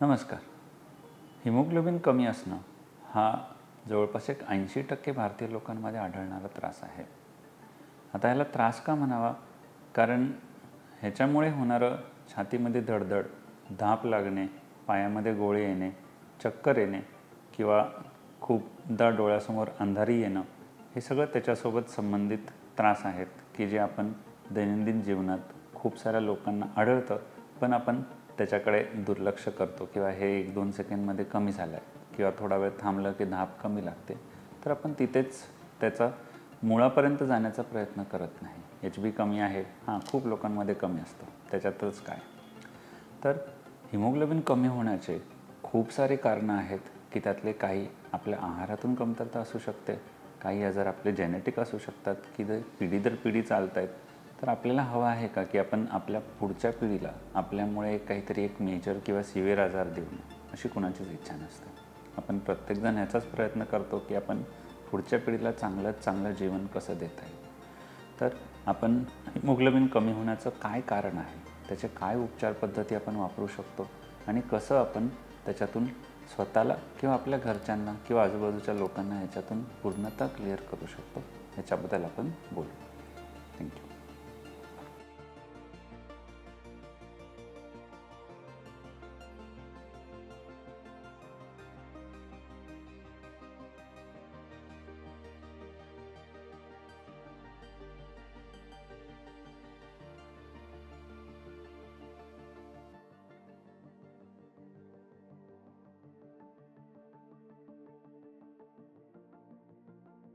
नमस्कार. हिमोग्लोबिन कमी असणं हा जवळपास एक 80% भारतीय लोकांमध्ये आढळणारा त्रास आहे. आता ह्याला त्रास का म्हणावा? कारण ह्याच्यामुळे होणारं छातीमध्ये धडधड, धाप लागणे, पायामध्ये गोळे येणे, चक्कर येणे किंवा खूपदा डोळ्यासमोर अंधारी येणं हे सगळं त्याच्यासोबत संबंधित त्रास आहेत की जे आपण दैनंदिन जीवनात खूप साऱ्या लोकांना आढळतं, पण आपण त्याच्याकडे दुर्लक्ष करतो किंवा हे 1-2 सेकंडमध्ये कमी झालं आहे किंवा थोडा वेळ थांबलं की धाप कमी लागते, तर आपण तिथेच त्याचा मुळापर्यंत जाण्याचा प्रयत्न करत नाही. HB कमी आहे, हां खूप लोकांमध्ये कमी असतं, त्याच्यातच काय. तर हिमोग्लोबिन कमी होण्याचे खूप सारे कारणं आहेत की त्यातले काही आपल्या आहारातून कमतरता असू शकते, काही आजार आपले जेनेटिक असू शकतात की जे पिढी दर पिढी चालत आहेत. तर आपल्याला हवं आहे का की आपण आपल्या पुढच्या पिढीला आपल्यामुळे काहीतरी एक मेजर किंवा सिव्हिअर आजार देऊ नये, अशी कुणाचीच इच्छा नसते. आपण प्रत्येकजण याचाच प्रयत्न करतो की आपण पुढच्या पिढीला चांगल्यात चांगलं जीवन कसं देता येईल. तर आपण हिमोग्लोबिन कमी होण्याचं काय कारण आहे, त्याचे काय उपचार पद्धती आपण वापरू शकतो आणि कसं आपण त्याच्यातून स्वतःला किंवा आपल्या घरच्यांना किंवा आजूबाजूच्या लोकांना ह्याच्यातून पूर्णतः क्लिअर करू शकतो, ह्याच्याबद्दल आपण बोलू. थँक्यू.